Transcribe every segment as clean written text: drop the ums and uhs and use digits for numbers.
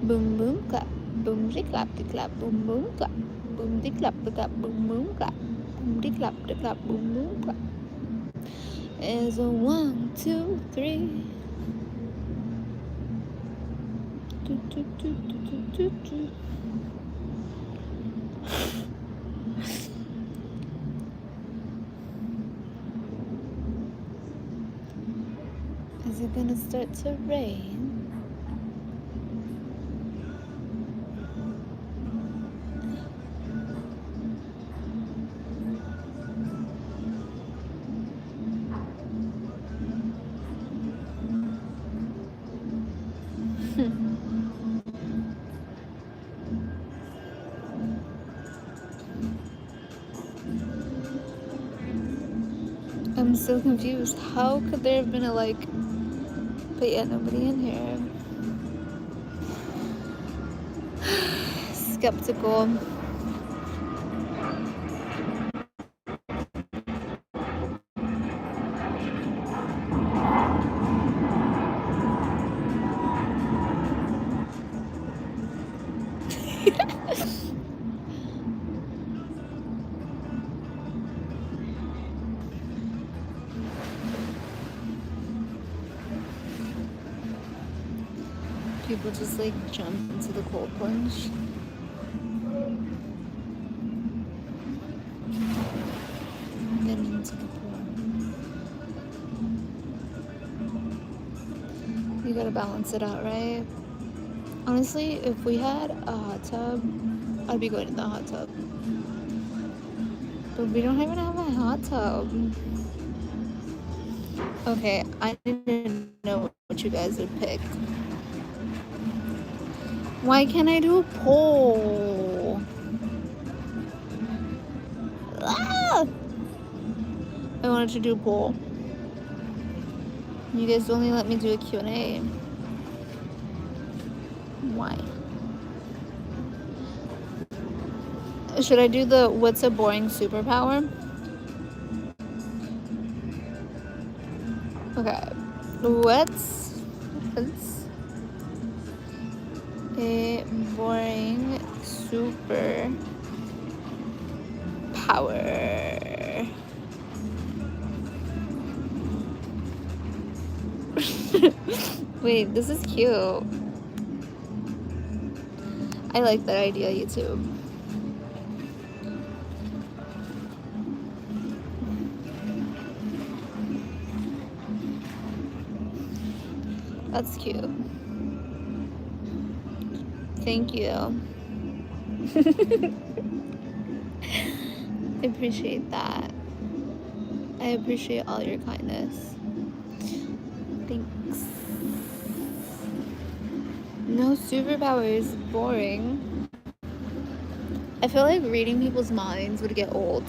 Boom boom clap, boom de clap de clap, boom boom clap, boom de clap de clap, boom boom clap, boom de clap de clap, boom boom clap. Is a 1, 2, 3. Do, do, do, do, do, do, do. Is it gonna start to rain? I'm so confused. How could there have been a like? But yeah, nobody in here. Skeptical. People just like jump into the cold plunge. Then into the pool. You gotta balance it out, right? Honestly, if we had a hot tub, I'd be going in the hot tub. But we don't even have a hot tub. Okay, I didn't know what you guys would pick. Why can't I do a poll? Ah! I wanted to do a poll. You guys only let me do a Q&A. Why? Should I do the what's a boring superpower? Okay. What's a boring super power? Wait, this is cute. I like that idea, YouTube. That's cute. Thank you. I appreciate that. I appreciate all your kindness. Thanks. No superpower is boring. I feel like reading people's minds would get old.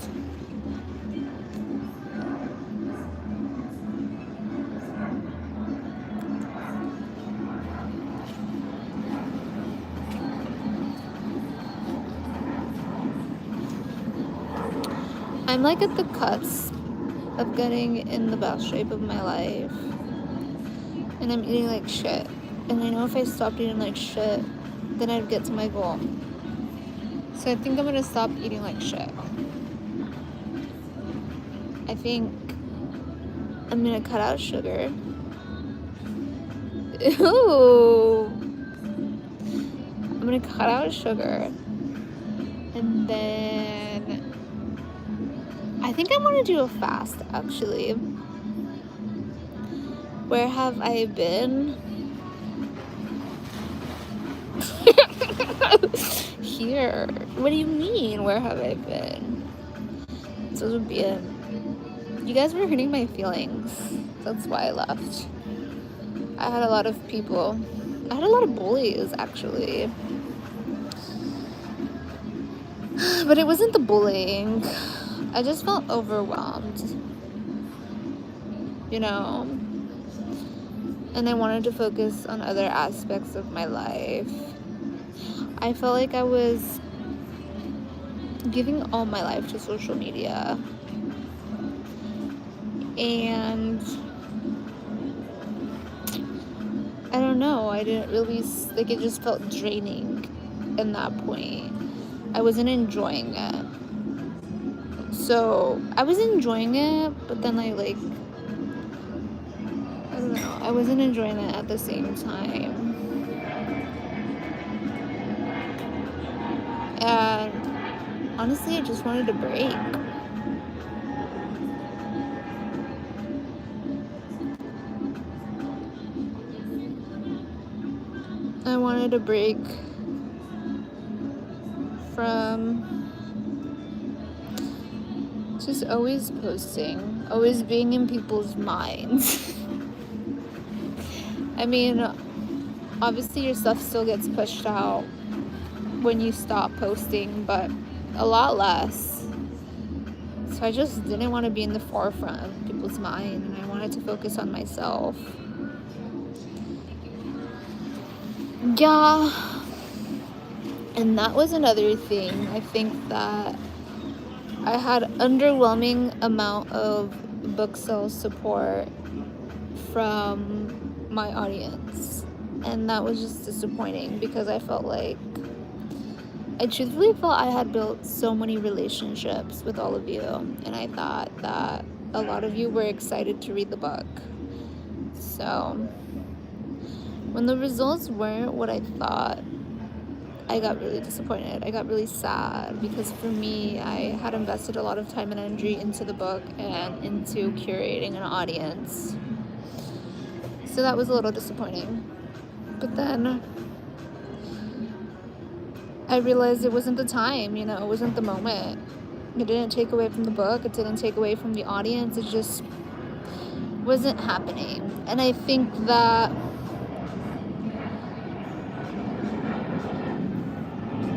I'm like at the cusp of getting in the best shape of my life. And I'm eating like shit. And I know if I stopped eating like shit, then I'd get to my goal. So I think I'm gonna stop eating like shit. I think I'm gonna cut out sugar. Ooh. I'm gonna cut out sugar. And then I think I'm gonna do a fast actually. Where have I been? Here. What do you mean? Where have I been? So would be it. You guys were hurting my feelings. That's why I left. I had a lot of people. I had a lot of bullies actually. But it wasn't the bullying. I just felt overwhelmed. You know? And I wanted to focus on other aspects of my life. I felt like I was giving all my life to social media. And I don't know, I didn't really, like, it just felt draining in that point. I wasn't enjoying it. So I was enjoying it, but then I don't know, I wasn't enjoying it at the same time. And honestly, I just wanted a break. I wanted a break from just always posting, always being in people's minds. I mean, obviously your stuff still gets pushed out when you stop posting, but a lot less. So I just didn't want to be in the forefront of people's mind, and I wanted to focus on myself. Yeah. And that was another thing. I think that I had underwhelming amount of book sales support from my audience. And that was just disappointing because I truthfully felt I had built so many relationships with all of you, and I thought that a lot of you were excited to read the book. So when the results weren't what I thought, I got really disappointed. I got really sad because for me, I had invested a lot of time and energy into the book and into curating an audience. So that was a little disappointing. But then I realized it wasn't the time, it wasn't the moment. It didn't take away from the book. It didn't take away from the audience. It just wasn't happening. And I think that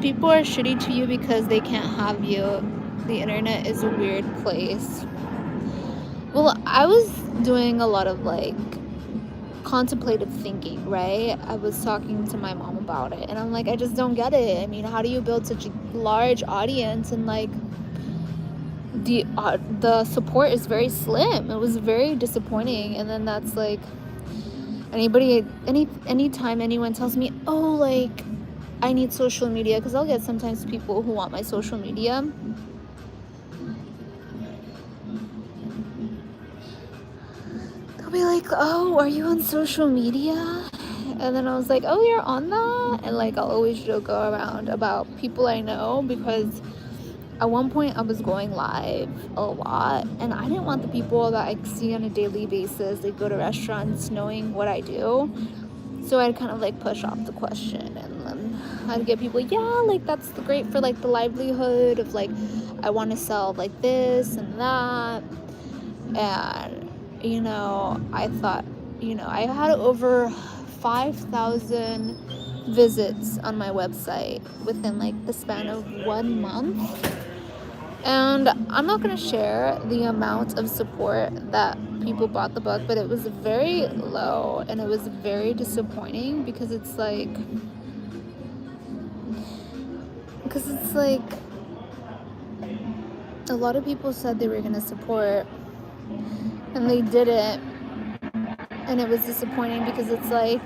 people are shitty to you because they can't have you. The internet is a weird place. Well, I was doing a lot of contemplative thinking, right? I was talking to my mom about it, and I'm like, I just don't get it. I mean, how do you build such a large audience and the support is very slim? It was very disappointing. And then that's anytime anyone tells me, oh, I need social media, because I'll get sometimes people who want my social media. They'll be like, oh, are you on social media? And then I was like, oh, you're on that? And I'll always joke around about people I know, because at one point I was going live a lot, and I didn't want the people that I see on a daily basis, go to restaurants, knowing what I do. So I'd kind of push off the question, and then I'd get people, yeah, that's great for the livelihood of I want to sell this and that. And I thought, I had over 5,000 visits on my website within the span of 1 month. And I'm not going to share the amount of support that people bought the book, but it was very low, and it was very disappointing because it's a lot of people said they were going to support, and they didn't. And it was disappointing because it's then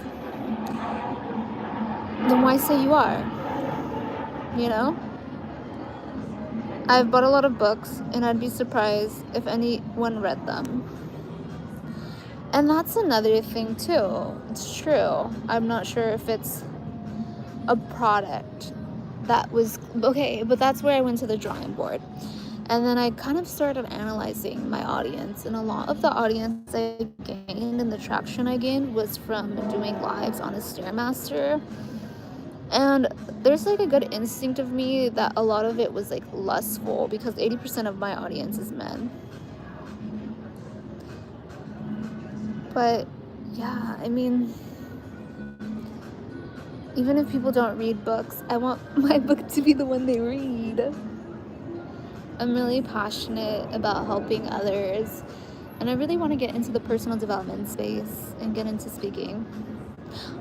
why say you are? I've bought a lot of books, and I'd be surprised if anyone read them. And that's another thing too. It's true. I'm not sure if it's a product that was okay, but that's where I went to the drawing board. And then I kind of started analyzing my audience, and a lot of the audience I gained and the traction I gained was from doing lives on a Stairmaster. And there's a good instinct of me that a lot of it was lustful, because 80% of my audience is men. But yeah, I mean, even if people don't read books, I want my book to be the one they read. I'm really passionate about helping others, and I really want to get into the personal development space and get into speaking.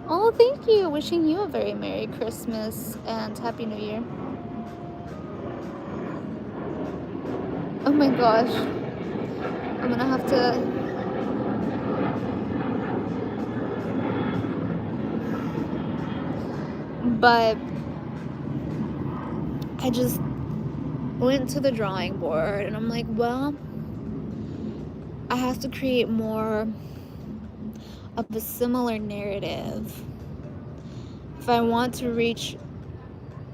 Oh, thank you. Wishing you a very Merry Christmas and Happy New Year. Oh my gosh. I'm gonna have to... But I just went to the drawing board and I'm like, well, I have to create more of a similar narrative if I want to reach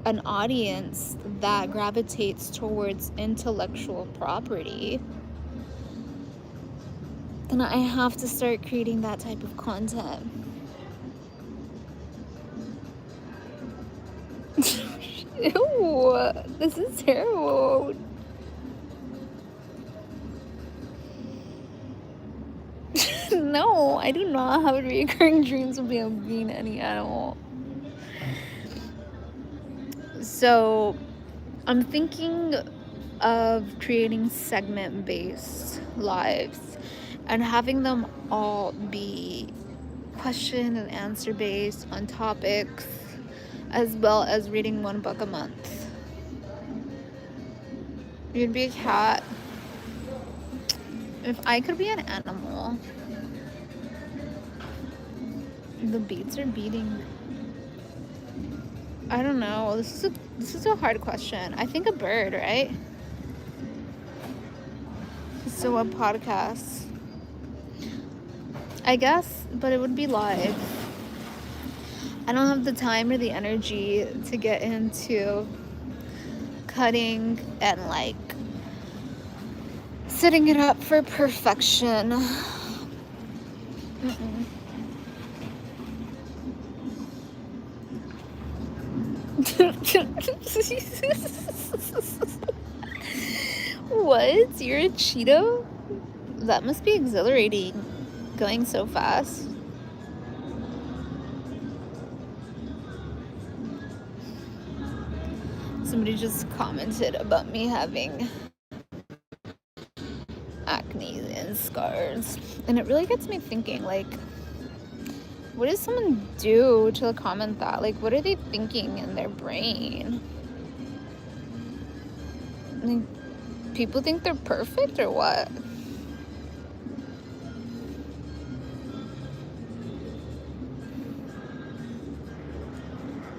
an audience that gravitates towards intellectual property. Then I have to start creating that type of content. Ew, this is terrible. No, I do not have recurring dreams of being any animal. So I'm thinking of creating segment-based lives and having them all be question and answer based on topics, as well as reading one book a month. You'd be a cat. If I could be an animal. The beats are beating. I don't know. This is a hard question. I think a bird, right? So a podcast, I guess, but it would be live. I don't have the time or the energy to get into cutting and like setting it up for perfection. Mm-mm. What? You're a Cheeto? That must be exhilarating, going so fast. Somebody just commented about me having acne and scars, and it really gets me thinking, like, what does someone do to comment that? Like, what are they thinking in their brain? Like, people think they're perfect or what?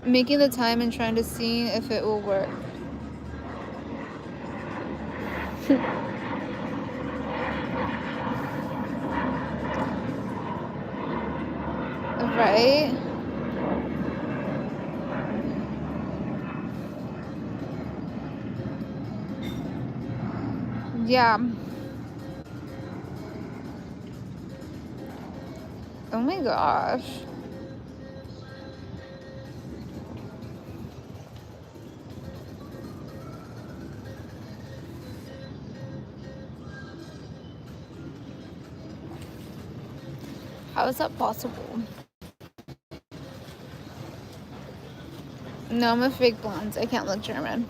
Making the time and trying to see if it will work. Right? Yeah. Oh my gosh. How is that possible? No, I'm a fake blonde. I can't look German.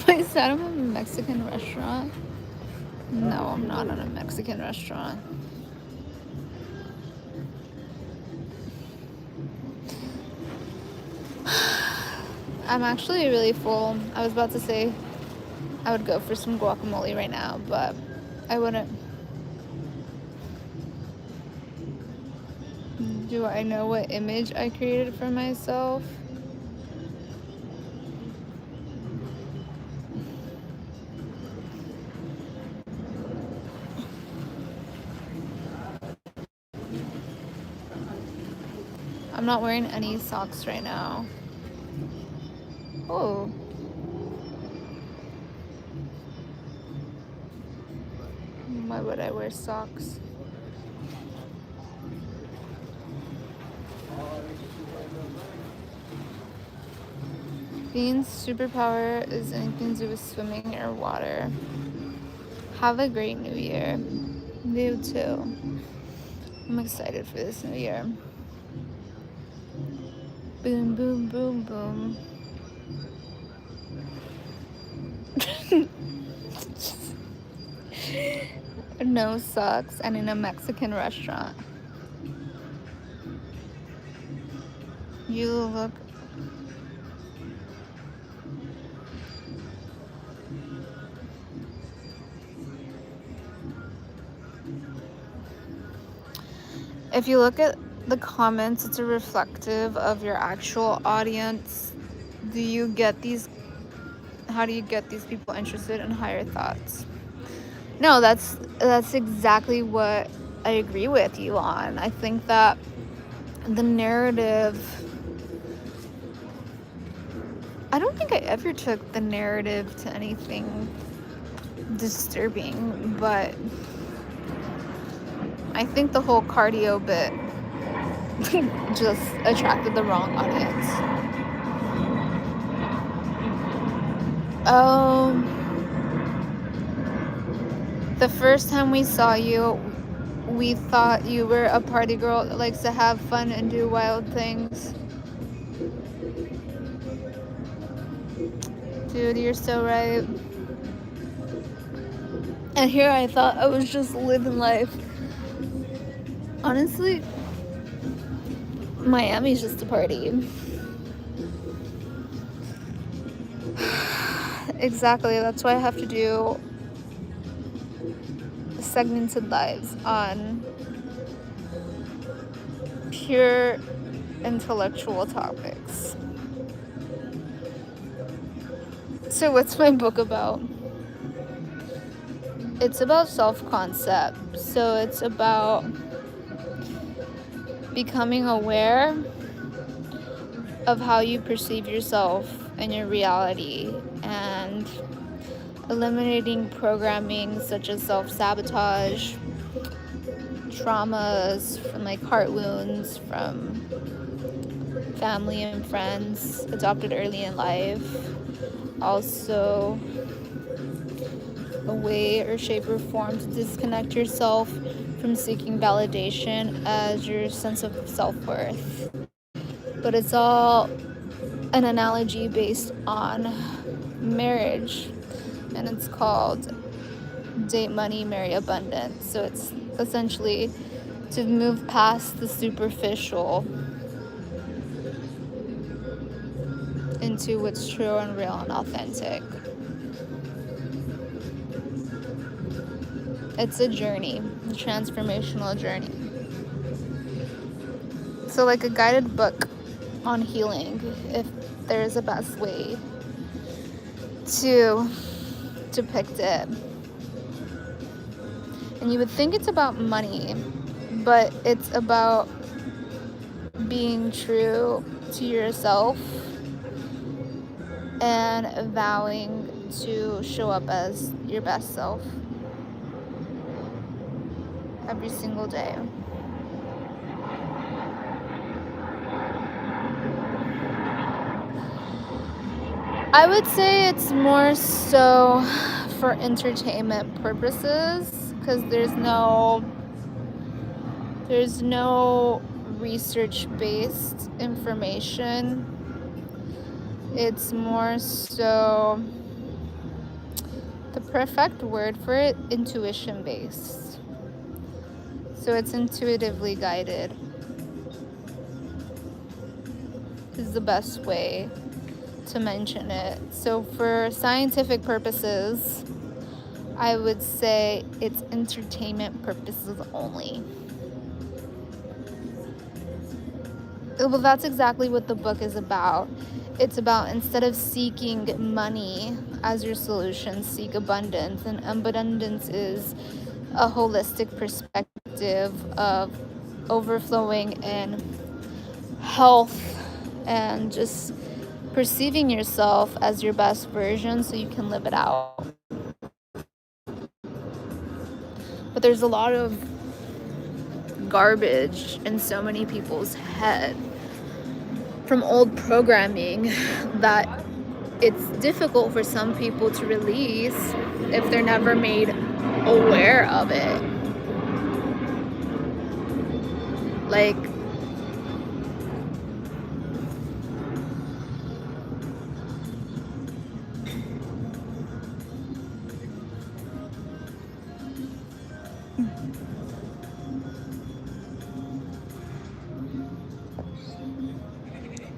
I said I'm at a Mexican restaurant. No, I'm not at a Mexican restaurant. I'm actually really full. I was about to say I would go for some guacamole right now, but I wouldn't. Do I know what image I created for myself? I'm not wearing any socks right now. Oh. Why would I wear socks? Bean's superpower is anything to do with swimming or water. Have a great new year. You too. I'm excited for this new year. Boom, boom, boom, boom. No socks and in a Mexican restaurant. You look if you look at the comments, it's a reflective of your actual audience. Do you get these? How do you get these people interested in higher thoughts? No, that's exactly what I agree with you on. I think that the narrative, I don't think I ever took the narrative to anything disturbing, but I think the whole cardio bit just attracted the wrong audience. The first time we saw you, we thought you were a party girl that likes to have fun and do wild things. Dude, you're so right. And here I thought I was just living life. Honestly, Miami's just a party. Exactly, that's why I have to do segmented lives on pure intellectual topics. So what's my book about? It's about self-concept. So it's about becoming aware of how you perceive yourself and your reality, and eliminating programming such as self-sabotage, traumas from like heart wounds from family and friends adopted early in life. Also, a way or shape or form to disconnect yourself from seeking validation as your sense of self-worth. But it's all an analogy based on marriage, and it's called Date Money, Marry Abundance. So it's essentially to move past the superficial into what's true and real and authentic. It's a journey, a transformational journey. So like a guided book on healing, if there's a best way to depict it. And you would think it's about money, but it's about being true to yourself and vowing to show up as your best self every single day. I would say it's more so for entertainment purposes, because there's no research-based information. It's more so, the perfect word for it, intuition-based. So it's intuitively guided is the best way to mention it. So for scientific purposes, I would say it's entertainment purposes only. Well, that's exactly what the book is about. It's about, instead of seeking money as your solution, seek abundance. And abundance is a holistic perspective of overflowing in health and just perceiving yourself as your best version so you can live it out. But there's a lot of garbage in so many people's head from old programming that it's difficult for some people to release if they're never made aware of it. Like,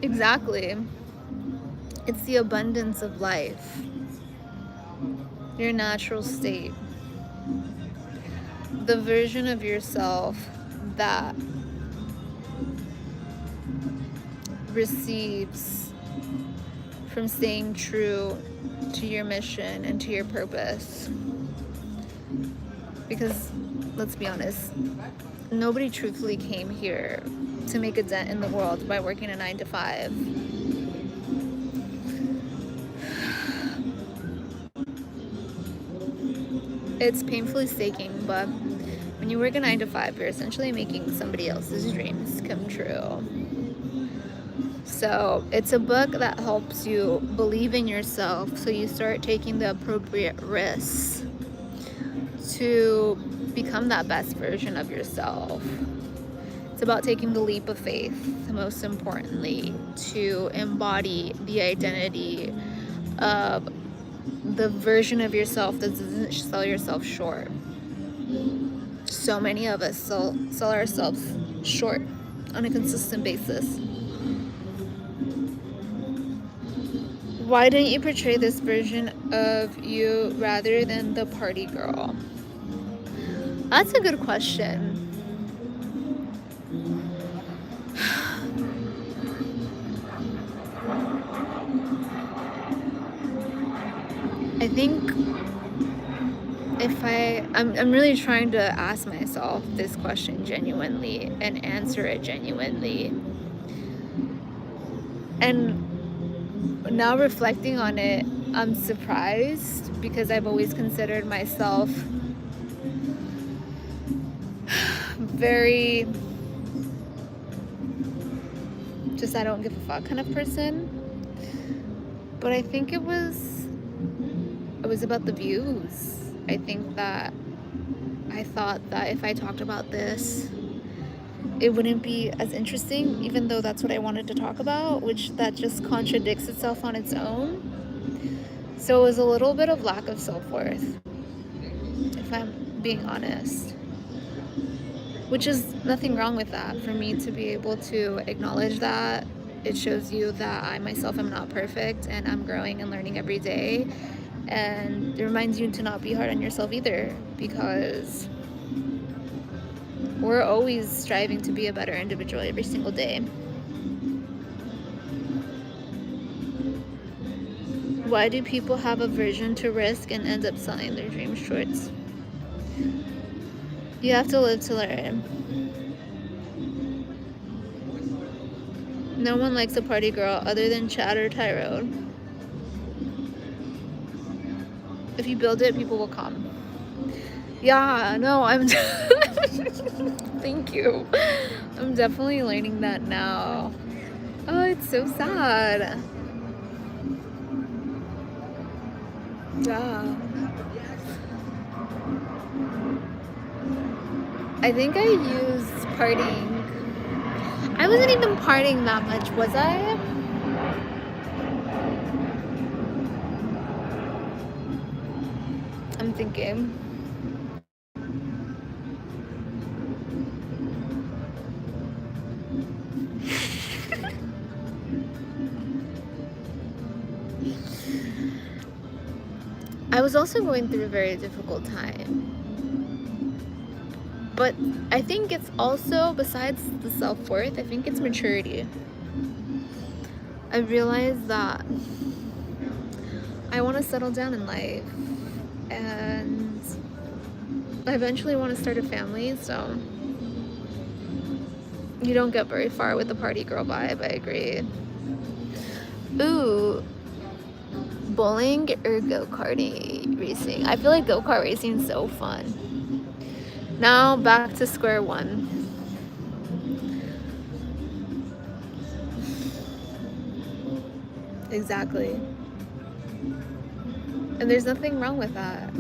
exactly. It's the abundance of life, your natural state, the version of yourself that receives from staying true to your mission and to your purpose. Because, let's be honest, nobody truthfully came here to make a dent in the world by working a 9 to 5. It's painfully staking, but when you work a 9 to 5, you're essentially making somebody else's dreams come true. So it's a book that helps you believe in yourself, so you start taking the appropriate risks to become that best version of yourself. It's about taking the leap of faith, most importantly, to embody the identity of the version of yourself that doesn't sell yourself short. So many of us sell ourselves short on a consistent basis. Why didn't you portray this version of you rather than the party girl? That's a good question. I think if I'm really trying to ask myself this question genuinely and answer it genuinely. And now reflecting on it, I'm surprised because I've always considered myself very just I don't give a fuck kind of person. But I think it was about the views. I think that I thought that if I talked about this, it wouldn't be as interesting, even though that's what I wanted to talk about, which that just contradicts itself on its own. So it was a little bit of lack of self-worth, if I'm being honest. Which is nothing wrong with that. For me to be able to acknowledge that, it shows you that I myself am not perfect and I'm growing and learning every day. And it reminds you to not be hard on yourself either, because we're always striving to be a better individual every single day. Why do people have aversion to risk and end up selling their dreams short? You have to live to learn. No one likes a party girl other than Chad or Tyrone. If you build it, people will come. Yeah, no, I'm thank you. I'm definitely learning that now. Oh, it's so sad. Yeah. I think I used partying. I wasn't even partying that much, was I? I'm thinking. I was also going through a very difficult time. But I think it's also, besides the self-worth, I think it's maturity. I realized that I want to settle down in life. And I eventually want to start a family, so you don't get very far with the party girl vibe, I agree. Ooh, bowling or go-karting racing? I feel like go-kart racing is so fun. Now back to square one. Exactly. And there's nothing wrong with that.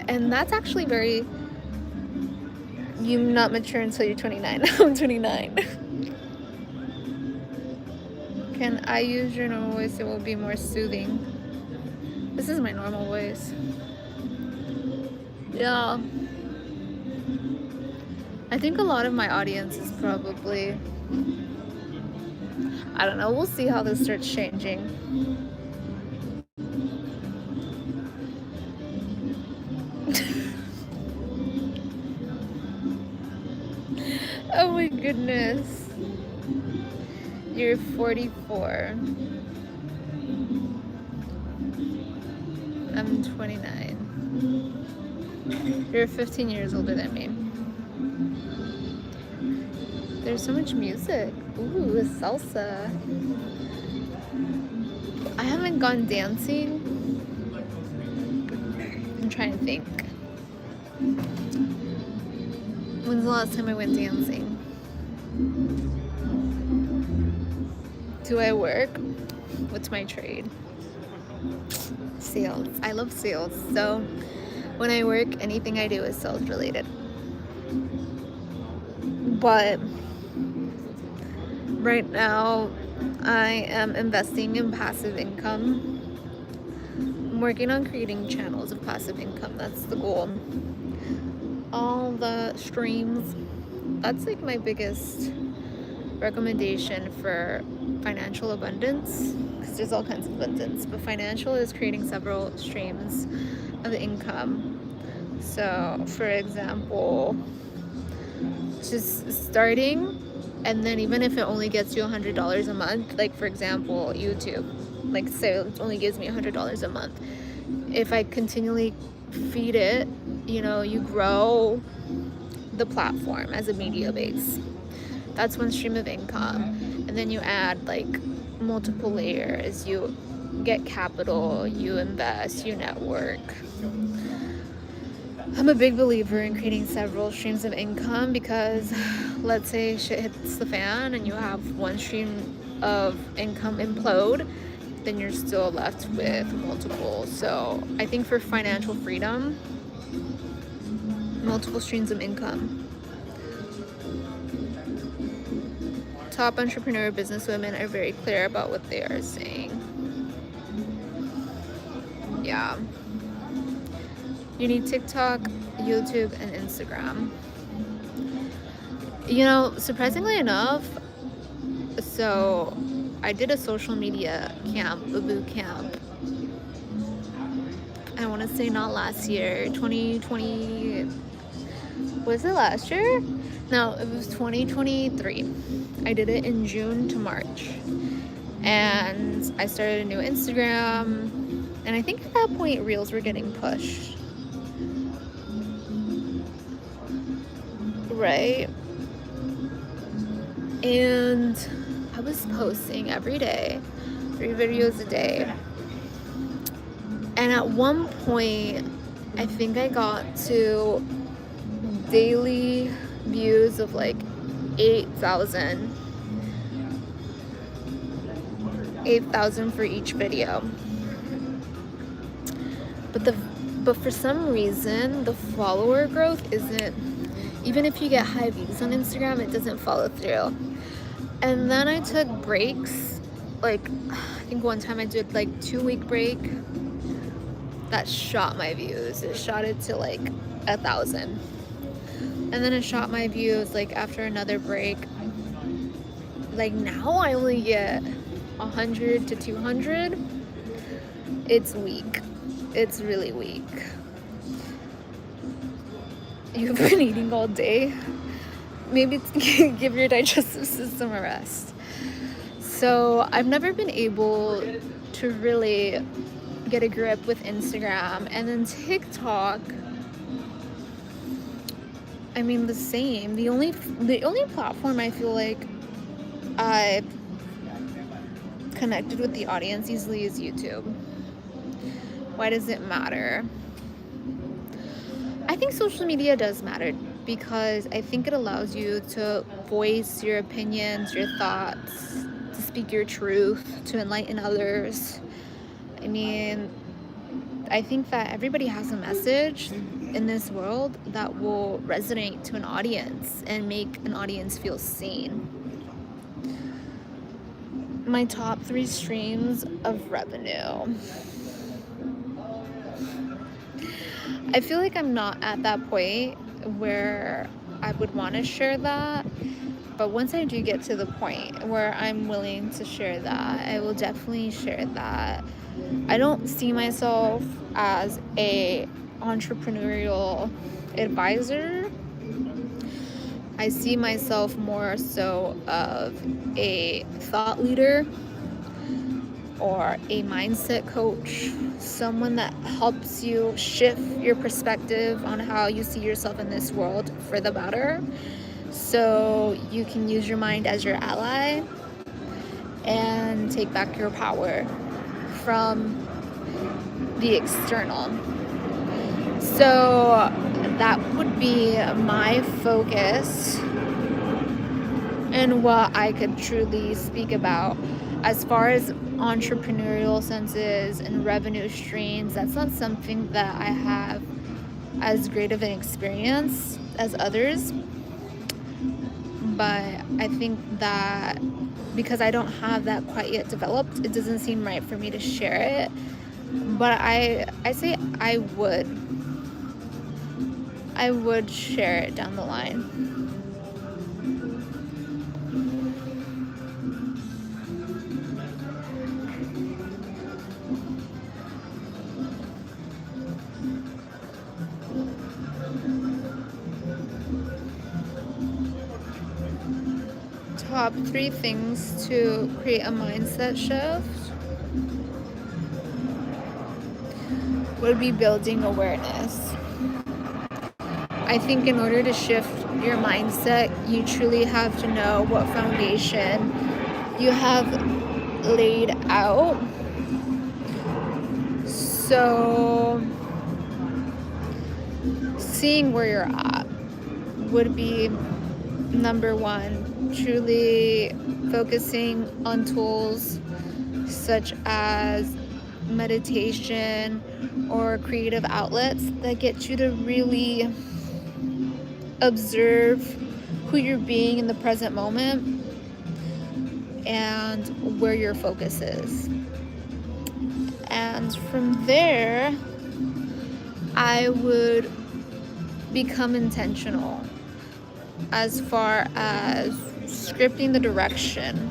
And that's actually very, you're not mature until you're 29. I'm 29. Can I use your normal voice? It will be more soothing. This is my normal voice. Yeah. I think a lot of my audience is probably, I don't know, we'll see how this starts changing. Oh my goodness. You're 44. I'm 29. You're 15 years older than me. There's so much music. Ooh, salsa. I haven't gone dancing. I'm trying to think. When's the last time I went dancing? Do I work? What's my trade? Sales. I love sales. So when I work, anything I do is sales related. But right now, I am investing in passive income. I'm working on creating channels of passive income. That's the goal. All the streams. That's like my biggest recommendation for financial abundance, because there's all kinds of abundance, but financial is creating several streams of income. So for example, just starting, and then even if it only gets you $100 a month, like for example YouTube, like say it only gives me $100 a month, if I continually feed it, you know, you grow the platform as a media base. That's one stream of income. And then you add like multiple layers. You get capital, you invest, you network. I'm a big believer in creating several streams of income, because let's say shit hits the fan and you have one stream of income implode, then you're still left with multiple. So I think for financial freedom, multiple streams of income. Top entrepreneur businesswomen are very clear about what they are saying. Yeah. You need TikTok, YouTube, and Instagram. You know, surprisingly enough, so I did a social media camp, a boot camp. I want to say not last year, 2020. Was it last year? No, it was 2023. I did it in June to March. And I started a new Instagram. And I think at that point, Reels were getting pushed. Right? And I was posting every day, 3 videos a day. And at one point, I think I got to daily views of like 8,000 for each video. But for some reason, the follower growth isn't, even if you get high views on Instagram, it doesn't follow through. And then I took breaks, like I think one time I did like 2-week break. That shot my views. It shot it to like 1,000. And then it shot my views like after another break. Like now I only get 100 to 200. It's weak. It's really weak. You've been eating all day. Maybe give your digestive system a rest. So I've never been able to really get a grip with Instagram. And then TikTok, I mean, the same. The only platform I feel like I've connected with the audience easily is YouTube. Why does it matter? I think social media does matter, because I think it allows you to voice your opinions, your thoughts, to speak your truth, to enlighten others. I mean, I think that everybody has a message in this world that will resonate to an audience and make an audience feel seen. My top 3 streams of revenue. I feel like I'm not at that point where I would want to share that, but once I do get to the point where I'm willing to share that, I will definitely share that. I don't see myself as a entrepreneurial advisor, I see myself more so of a thought leader or a mindset coach, someone that helps you shift your perspective on how you see yourself in this world for the better, so you can use your mind as your ally and take back your power from the external. So that would be my focus and what I could truly speak about. As far as entrepreneurial senses and revenue streams, that's not something that I have as great of an experience as others. But I think that because I don't have that quite yet developed, it doesn't seem right for me to share it. But I say I would share it down the line. Top 3 things to create a mindset shift would be building awareness. I think in order to shift your mindset, you truly have to know what foundation you have laid out. So seeing where you're at would be number 1. Truly focusing on tools such as meditation or creative outlets that get you to really observe who you're being in the present moment and where your focus is. And from there, I would become intentional as far as scripting the direction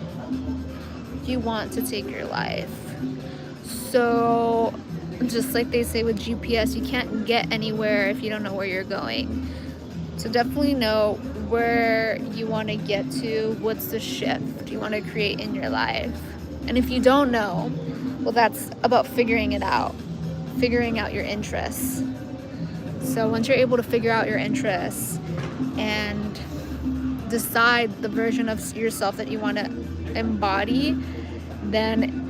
you want to take your life. So just like they say with GPS, you can't get anywhere if you don't know where you're going. So definitely know where you want to get to, what's the shift you want to create in your life. And if you don't know, well, that's about figuring it out, figuring out your interests. So once you're able to figure out your interests and decide the version of yourself that you want to embody, then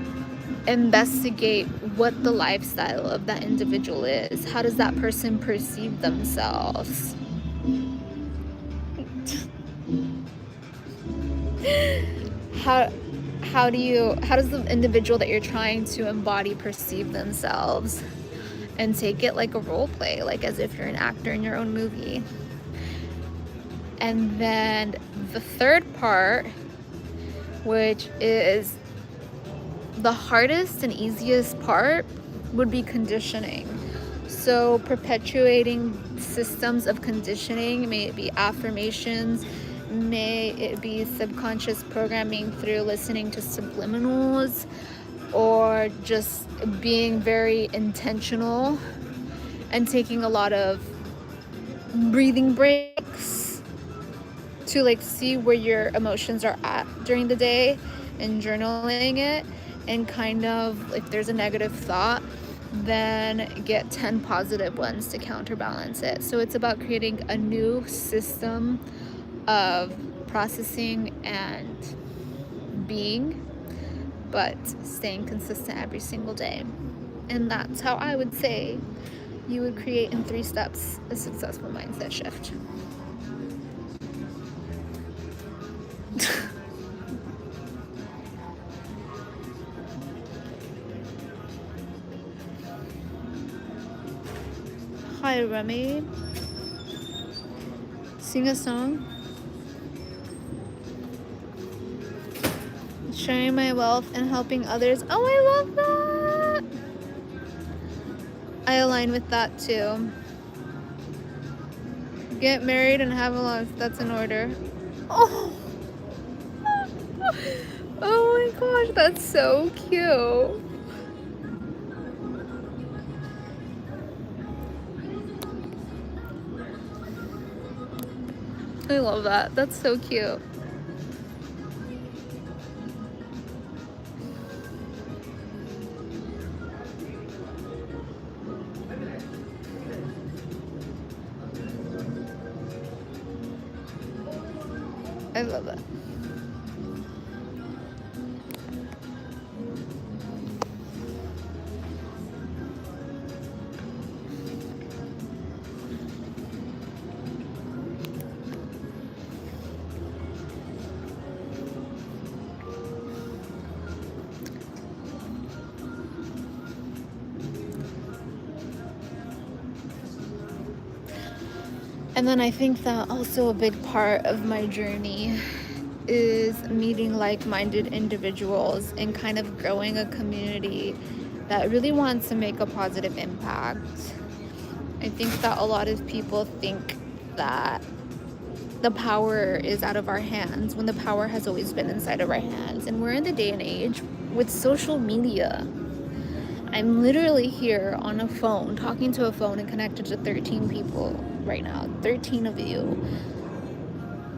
investigate what the lifestyle of that individual is. How does that person perceive themselves? How does the individual that you're trying to embody perceive themselves? And take it like a role play, like as if you're an actor in your own movie. And then the third part, which is the hardest and easiest part, would be conditioning. So perpetuating systems of conditioning, may it be affirmations, may it be subconscious programming through listening to subliminals, or just being very intentional and taking a lot of breathing breaks to like see where your emotions are at during the day and journaling it, and kind of if there's a negative thought, then get 10 positive ones to counterbalance it. So it's about creating a new system of processing and being, but staying consistent every single day. And that's how I would say you would create in 3 steps a successful mindset shift. Hi, Remy. Sing a song. Sharing my wealth and helping others. Oh, I love that. I align with that too. Get married and have a life. That's in order. Oh. Oh my gosh, that's so cute. I love that. That's so cute. I love it. And then I think that also a big part of my journey is meeting like-minded individuals and kind of growing a community that really wants to make a positive impact. I think that a lot of people think that the power is out of our hands when the power has always been inside of our hands. And we're in the day and age with social media. I'm literally here on a phone, talking to a phone and connected to 13 people right now, 13 of you.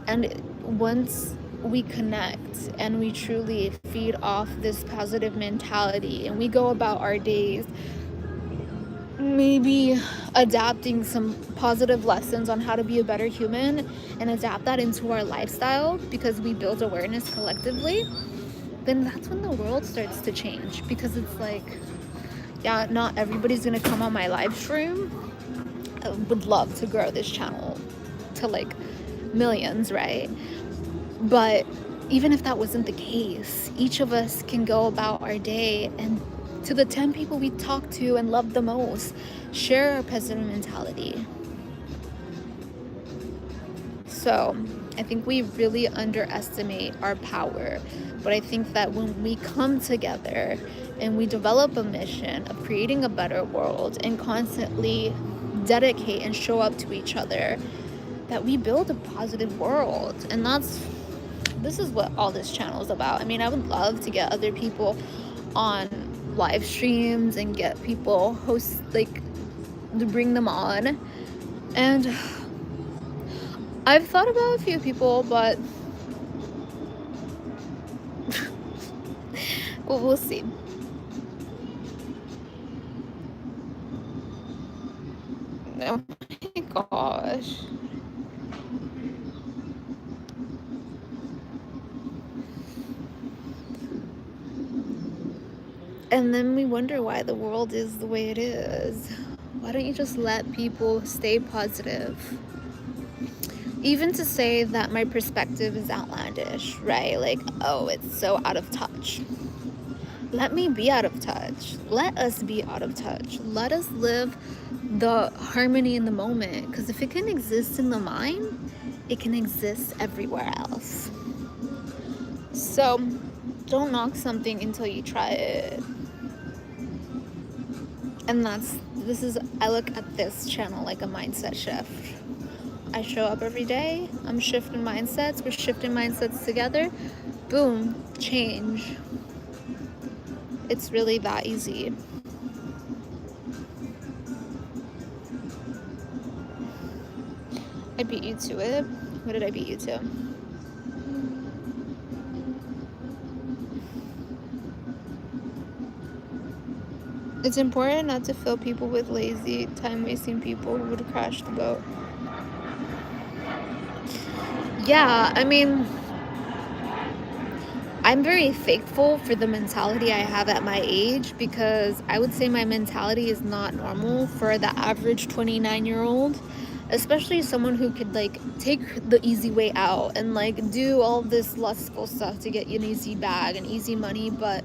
And once we connect and we truly feed off this positive mentality and we go about our days maybe adapting some positive lessons on how to be a better human and adapt that into our lifestyle because we build awareness collectively, then that's when the world starts to change. Because it's like, yeah, not everybody's gonna come on my live stream. I would love to grow this channel to like millions, right? But even if that wasn't the case, each of us can go about our day and to the 10 people we talk to and love the most, share our positive mentality. So I think we really underestimate our power. But I think that when we come together and we develop a mission of creating a better world and constantly dedicate and show up to each other, that we build a positive world. And this is what all this channel is about. I mean, I would love to get other people on live streams and get people host, like, to bring them on. And I've thought about a few people, but well, we'll see. Oh my gosh. And then we wonder why the world is the way it is. Why don't you just let people stay positive? Even to say that my perspective is outlandish, right? Like, oh, it's so out of touch. Let me be out of touch. Let us be out of touch. Let us live the harmony in the moment. Because if it can exist in the mind, it can exist everywhere else. So don't knock something until you try it. And I look at this channel like a mindset shift. I show up every day, I'm shifting mindsets, we're shifting mindsets together, boom, change. It's really that easy. I beat you to it. What did I beat you to? It's important not to fill people with lazy, time-wasting people who would crash the boat. Yeah, I mean, I'm very thankful for the mentality I have at my age, because I would say my mentality is not normal for the average 29-year-old, especially someone who could like take the easy way out and like do all this lustful stuff to get an easy bag and easy money, but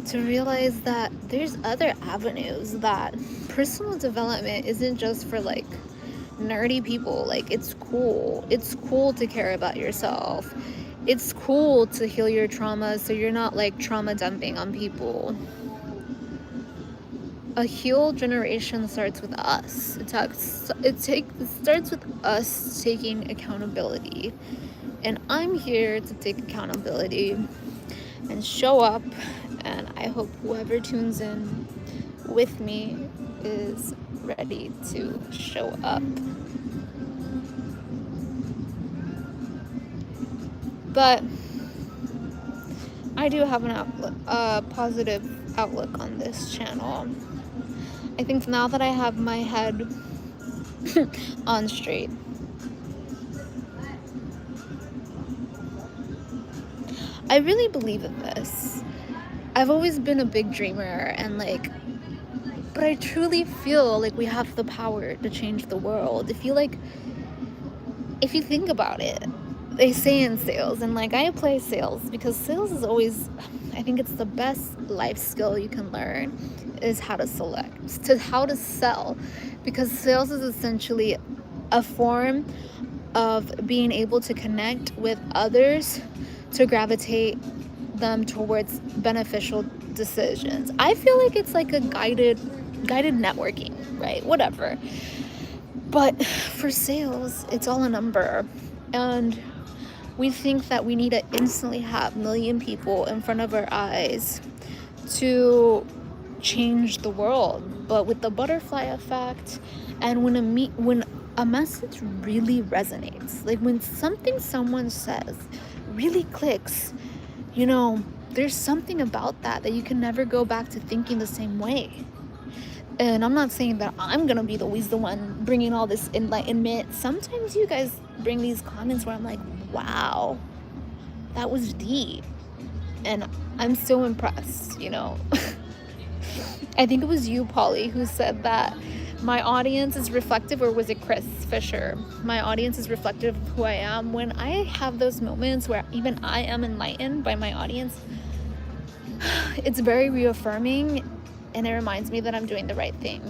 to realize that there's other avenues, that personal development isn't just for like nerdy people. Like, it's cool to care about yourself. It's cool to heal your traumas so you're not like trauma dumping on people. A healed generation starts with us. It starts with us taking accountability. And I'm here to take accountability and show up, and I hope whoever tunes in with me is ready to show up. But I do have an outlook, a positive outlook on this channel. I think now that I have my head on straight, I really believe in this. I've always been a big dreamer, and like, but I truly feel like we have the power to change the world. If you think about it, they say in sales, and like I apply sales because sales is always, I think it's the best life skill you can learn, is how to how to sell, because sales is essentially a form of being able to connect with others to gravitate them towards beneficial decisions. I feel like it's like a guided networking, right? Whatever. But for sales, it's all a number. And we think that we need to instantly have 1,000,000 people in front of our eyes to change the world. But with the butterfly effect, and when a message really resonates, like when something someone says really clicks, there's something about that you can never go back to thinking the same way. And I'm not saying that I'm gonna be always the one bringing all this enlightenment. Sometimes you guys bring these comments where I'm like, wow, that was deep. And I'm so impressed, I think it was you, Polly, who said that my audience is reflective, or was it Chris Fisher? My audience is reflective of who I am. When I have those moments where even I am enlightened by my audience, it's very reaffirming, and it reminds me that I'm doing the right thing.